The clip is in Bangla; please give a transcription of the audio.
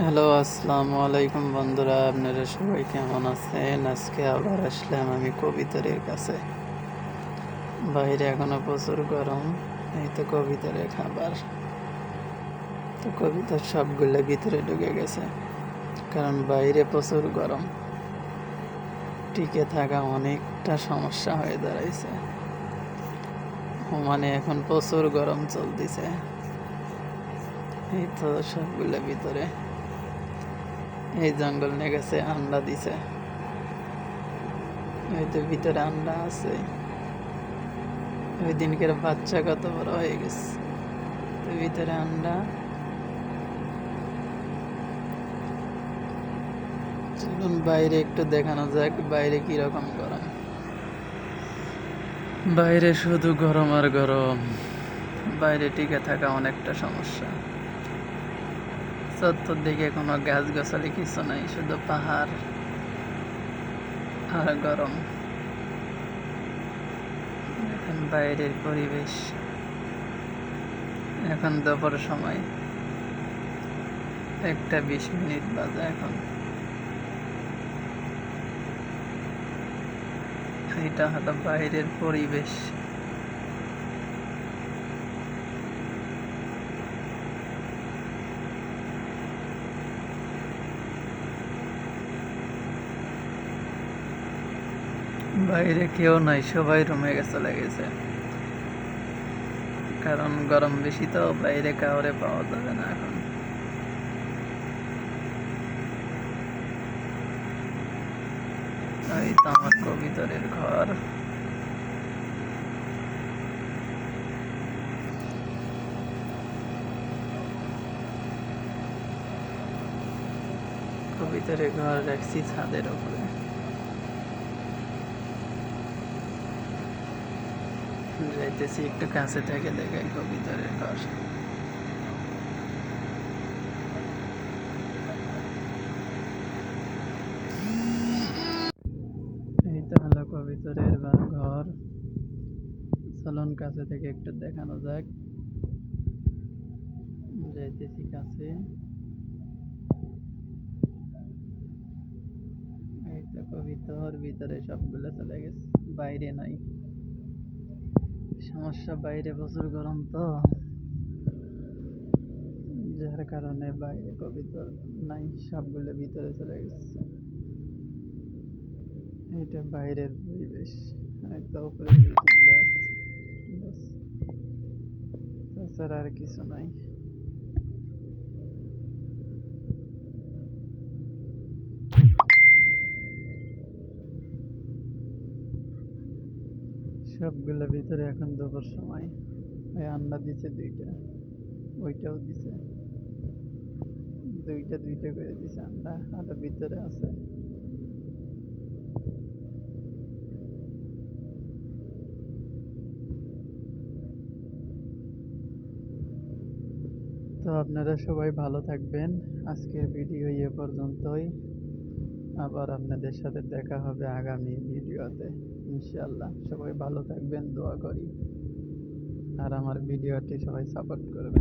হ্যালো, আসসালামু আলাইকুম বন্ধুরা, আপনারা সবাই কেমন আছেন? আজকে আবার আসলাম আমি কবিতরের কাছে। বাইরে এখনো প্রচুর গরম। এই তো কবিতরের খাবার। তো কবিতর সবগুলো ভিতরে ঢুকে গেছে, কারণ বাইরে প্রচুর গরম। টিকে থাকা অনেকটা সমস্যা হয়ে দাঁড়াইছে। মানে এখন প্রচুর গরম চলতেছে। এই তো সবগুলো ভিতরে। এই জঙ্গল নিয়ে গেছে, আন্ডা দিছে। এই তো ভিতরে আন্ডা আছে। ওই দিনকের বাচ্চা কত বড় হয়ে গেছে। তো ভিতরে আন্ডা। চলুন বাইরে একটু দেখানো যাক বাইরে কিরকম গরম। বাইরে শুধু গরম আর গরম। বাইরে টিকে থাকা অনেকটা সমস্যা। চতুর্দিকে কোনো গাছ গাছালি কিছু নাই, শুধু পাহাড় আর গরম। এখন বাইরের পরিবেশ। এখন দুপুর সময়, 1:20 বাজে এখন। এটা হলো বাইরের পরিবেশ। বাইরে কেউ নাই, সবাই রুমে চলে গেছে, কারণ গরম বেশি, তো বাইরে কাউরে পাওয়া যাবে না এখন। এই তো আমার কবিতরের ঘর। কবিতরের ঘর রাখছি ছাদের উপরে। যাইতেছি একটু কাছে থেকে দেখাই কবিতরের ঘর। এই তো হলো কবিতরের ঘর। চলুন কাছে থেকে একটু দেখানো যাক। যাইতেছি কাছে। এই তো কবিতর ভিতরে সবগুলো চলে গেছে, বাইরে নাই। সমস্যা বাইরে প্রচুর গরম, তো যার কারণে বাইরে কবিতর নাই, সবগুলো ভিতরে চলে গেছে। এটা বাইরের পরিবেশ। একটা উপরে গাছ, তাছাড়া আর কিছু নাই। সবগুলো ভিতরে এখন দুপুর সময়। ওই আন্ডা দিছে 2টা, ওইটাও দিছে 2টা 2টা করে দিছে আন্ডা, আর ভিতরে আছে। তো আপনারা সবাই ভালো থাকবেন। আজকের ভিডিও এ পর্যন্তই। আবার আপনাদের সাথে দেখা হবে আগামী ভিডিওতে ইনশাআল্লাহ। সবাই ভালো থাকবেন, দোয়া করি। আর আমার ভিডিওটি সবাই সাপোর্ট করবেন।